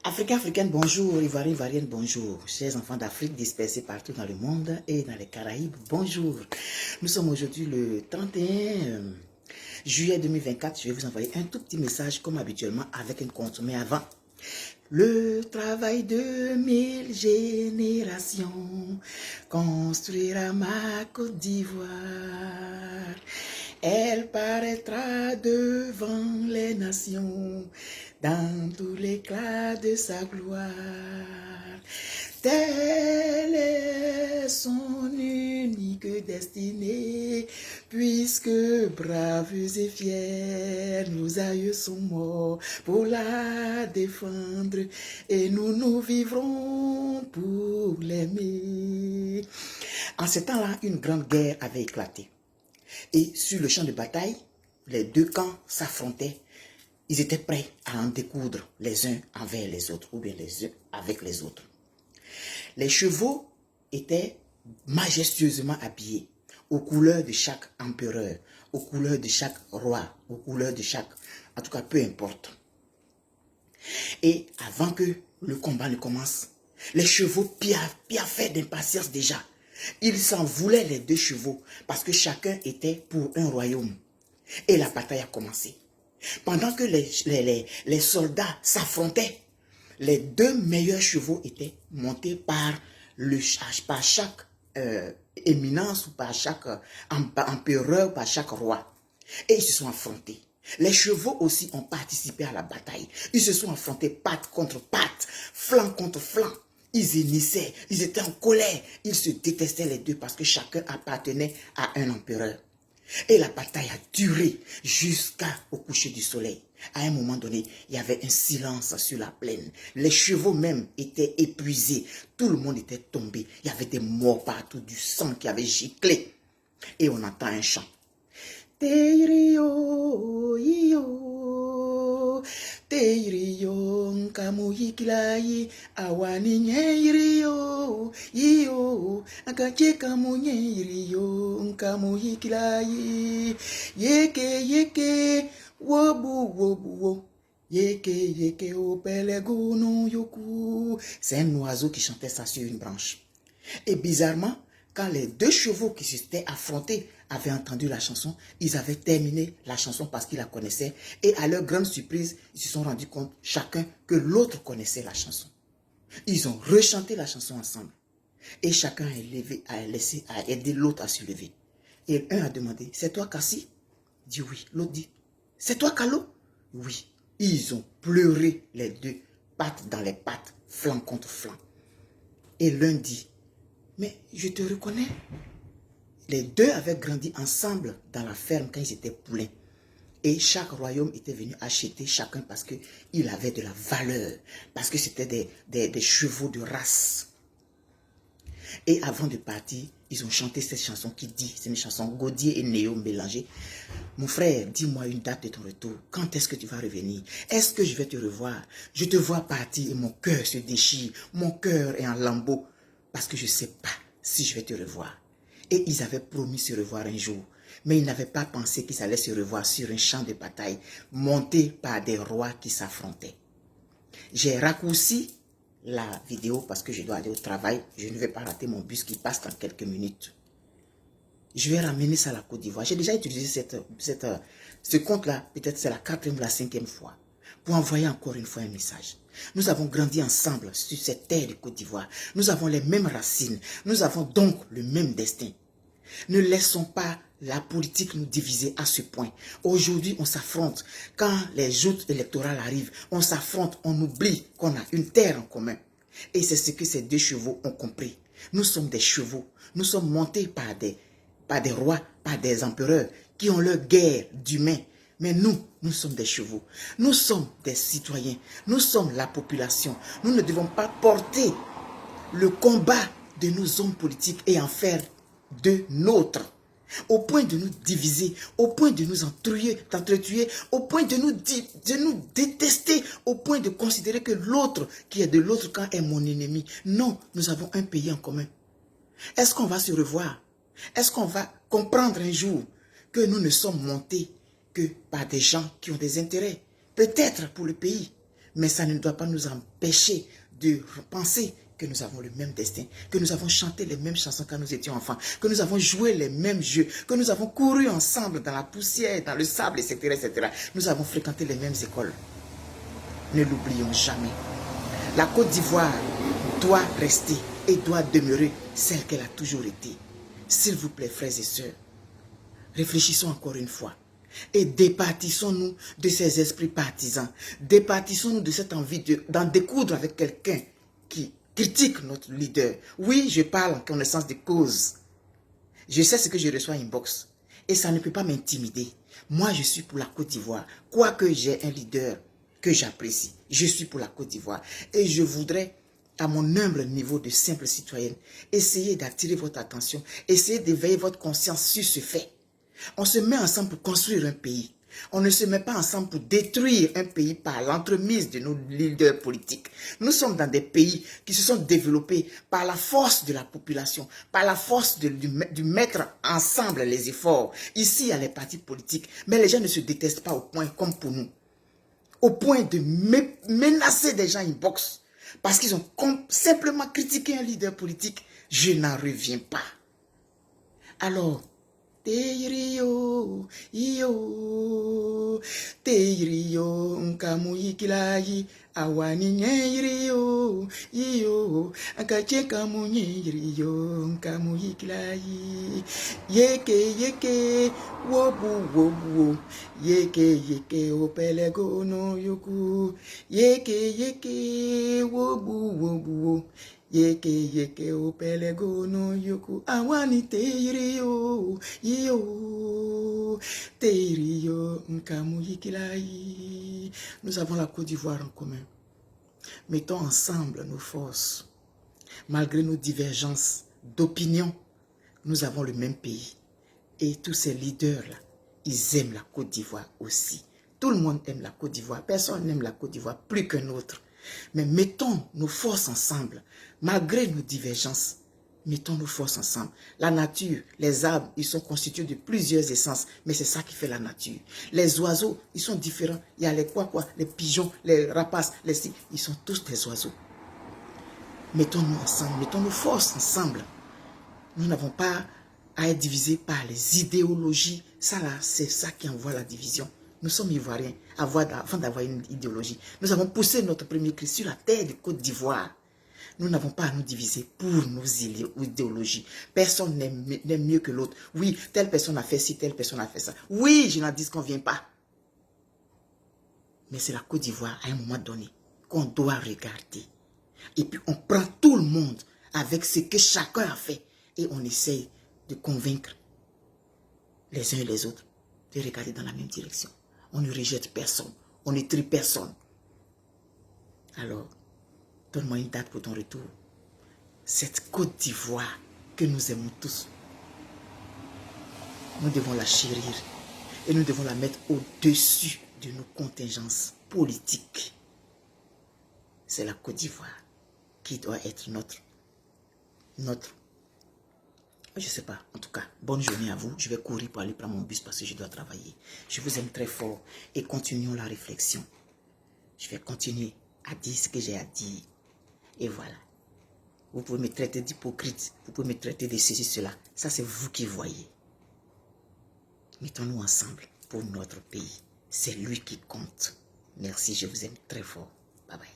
Africains, Africaines, bonjour. Ivoiriens, Ivoiriennes, bonjour. Chers enfants d'Afrique dispersés partout dans le monde et dans les Caraïbes, bonjour. Nous sommes aujourd'hui le 31 juillet 2024. Je vais vous envoyer un tout petit message comme habituellement avec un compte. Mais avant, le travail de 1000 générations construira ma Côte d'Ivoire. Elle paraîtra devant les nations dans tout l'éclat de sa gloire. Telle est son unique destinée, puisque braves et fiers, nos aïeux sont morts pour la défendre, et nous vivrons pour l'aimer. En ce temps-là, une grande guerre avait éclaté. Et sur le champ de bataille, les deux camps s'affrontaient. Ils étaient prêts à en découdre les uns envers les autres, ou bien les uns avec les autres. Les chevaux étaient majestueusement habillés, aux couleurs de chaque empereur, aux couleurs de chaque roi, aux couleurs de chaque... En tout cas, peu importe. Et avant que le combat ne commence, les chevaux piaffaient d'impatience déjà. Ils s'en voulaient les deux chevaux parce que chacun était pour un royaume. Et la bataille a commencé. Pendant que les soldats s'affrontaient, les deux meilleurs chevaux étaient montés par chaque éminence ou par chaque empereur, par chaque roi. Et ils se sont affrontés. Les chevaux aussi ont participé à la bataille. Ils se sont affrontés patte contre patte, flanc contre flanc. Ils hennissaient, ils étaient en colère. Ils se détestaient les deux parce que chacun appartenait à un empereur. Et la bataille a duré jusqu'au coucher du soleil. À un moment donné, il y avait un silence sur la plaine. Les chevaux même étaient épuisés. Tout le monde était tombé. Il y avait des morts partout, du sang qui avait giclé. Et on entend un chant. Teirio, iyo, teirio, nkamuhikilai, awani nyeirio, iyo, akacheka munyeirio, nkamuhikilai, yeke, wobu, yeke, opelegono yoku. C'est un oiseau qui chantait ça sur une branche. Et bizarrement, quand les deux chevaux qui s'étaient affrontés avaient entendu la chanson, ils avaient terminé la chanson parce qu'ils la connaissaient. Et à leur grande surprise, ils se sont rendus compte chacun que l'autre connaissait la chanson. Ils ont rechanté la chanson ensemble. Et chacun a aidé l'autre à se lever. Et un a demandé, c'est toi Cassie? Il dit oui. L'autre dit, c'est toi Calo? Oui. Ils ont pleuré les deux, pattes dans les pattes, flanc contre flanc. Et l'un dit, mais je te reconnais. Les deux avaient grandi ensemble dans la ferme quand ils étaient poulains. Et chaque royaume était venu acheter chacun parce qu'il avait de la valeur. Parce que c'était des chevaux de race. Et avant de partir, ils ont chanté cette chanson qui dit, c'est une chanson Gaudier et Néo mélangée. Mon frère, dis-moi une date de ton retour. Quand est-ce que tu vas revenir? Est-ce que je vais te revoir? Je te vois partir et mon cœur se déchire. Mon cœur est en lambeaux. Parce que je ne sais pas si je vais te revoir. Et ils avaient promis se revoir un jour. Mais ils n'avaient pas pensé qu'ils allaient se revoir sur un champ de bataille monté par des rois qui s'affrontaient. J'ai raccourci la vidéo parce que je dois aller au travail. Je ne vais pas rater mon bus qui passe dans quelques minutes. Je vais ramener ça à la Côte d'Ivoire. J'ai déjà utilisé ce compte-là, peut-être c'est la 4e ou la 5e fois, pour envoyer encore une fois un message. Nous avons grandi ensemble sur cette terre de Côte d'Ivoire. Nous avons les mêmes racines. Nous avons donc le même destin. Ne laissons pas la politique nous diviser à ce point. Aujourd'hui, on s'affronte. Quand les joutes électorales arrivent, on s'affronte, on oublie qu'on a une terre en commun. Et c'est ce que ces deux chevaux ont compris. Nous sommes des chevaux. Nous sommes montés par des rois, par des empereurs qui ont leur guerre d'humains. Mais nous sommes des chevaux. Nous sommes des citoyens. Nous sommes la population. Nous ne devons pas porter le combat de nos hommes politiques et en faire de nôtres. Au point de nous diviser, au point de nous entretuer, au point de nous détester, au point de considérer que l'autre qui est de l'autre camp est mon ennemi. Non, nous avons un pays en commun. Est-ce qu'on va se revoir? Est-ce qu'on va comprendre un jour que nous ne sommes montés que par des gens qui ont des intérêts? Peut-être pour le pays, Mais ça ne doit pas nous empêcher de penser que nous avons le même destin, que nous avons chanté les mêmes chansons quand nous étions enfants, que nous avons joué les mêmes jeux, que nous avons couru ensemble dans la poussière, dans le sable, etc., etc. Nous avons fréquenté les mêmes écoles. Ne l'oublions jamais. La Côte d'Ivoire doit rester et doit demeurer celle qu'elle a toujours été. S'il vous plaît, frères et sœurs, réfléchissons encore une fois et départissons-nous de ces esprits partisans. Départissons-nous de cette envie d'en découdre avec quelqu'un qui critique notre leader. Oui, je parle en connaissance de cause. Je sais ce que je reçois inbox et ça ne peut pas m'intimider. Moi, je suis pour la Côte d'Ivoire. Quoique j'ai un leader que j'apprécie, je suis pour la Côte d'Ivoire. Et je voudrais, à mon humble niveau de simple citoyenne, essayer d'attirer votre attention, essayer d'éveiller votre conscience sur ce fait. On se met ensemble pour construire un pays. On ne se met pas ensemble pour détruire un pays par l'entremise de nos leaders politiques. Nous sommes dans des pays qui se sont développés par la force de la population, par la force du mettre ensemble les efforts. Ici, il y a les partis politiques, mais les gens ne se détestent pas au point comme pour nous. Au point de menacer des gens inbox parce qu'ils ont simplement critiqué un leader politique. Je n'en reviens pas. Alors, Teirio, iyo, Teirio, nkamuyikilayi, awani nyeiro, iyo, akache kamunyeiro, nkamuyikilayi, yeke, wobu, yeke, opelego no yoku, yeke, wobu, yeke, opelego no yoku, awani teirio, iyo, teirio, nkamuyikilayi. Nous avons la Côte d'Ivoire en commun. Mettons ensemble nos forces. Malgré nos divergences d'opinion, nous avons le même pays. Et tous ces leaders-là, ils aiment la Côte d'Ivoire aussi. Tout le monde aime la Côte d'Ivoire. Personne n'aime la Côte d'Ivoire plus qu'un autre. Mais mettons nos forces ensemble, malgré nos divergences. Mettons nos forces ensemble. La nature, les arbres, ils sont constitués de plusieurs essences, mais c'est ça qui fait la nature. Les oiseaux, ils sont différents. Il y a les quoi, les pigeons, les rapaces, ils sont tous des oiseaux. Mettons-nous ensemble, mettons nos forces ensemble. Nous n'avons pas à être divisés par les idéologies. Ça là, c'est ça qui envoie la division. Nous sommes Ivoiriens avant d'avoir une idéologie. Nous avons poussé notre premier cri sur la terre de Côte d'Ivoire. Nous n'avons pas à nous diviser pour nos idéologies. Personne n'aime mieux que l'autre. Oui, telle personne a fait ci, telle personne a fait ça. Oui, je n'en dis qu'on ne vient pas. Mais c'est la Côte d'Ivoire, à un moment donné, qu'on doit regarder. Et puis on prend tout le monde avec ce que chacun a fait. Et on essaye de convaincre les uns et les autres de regarder dans la même direction. On ne rejette personne. On ne trie personne. Alors, donne-moi une date pour ton retour. Cette Côte d'Ivoire que nous aimons tous, nous devons la chérir et nous devons la mettre au-dessus de nos contingences politiques. C'est la Côte d'Ivoire qui doit être notre, je ne sais pas, en tout cas, bonne journée à vous. Je vais courir pour aller prendre mon bus parce que je dois travailler. Je vous aime très fort et continuons la réflexion. Je vais continuer à dire ce que j'ai à dire. Et voilà. Vous pouvez me traiter d'hypocrite. Vous pouvez me traiter de ceci, cela. Ça, c'est vous qui voyez. Mettons-nous ensemble pour notre pays. C'est lui qui compte. Merci, je vous aime très fort. Bye bye.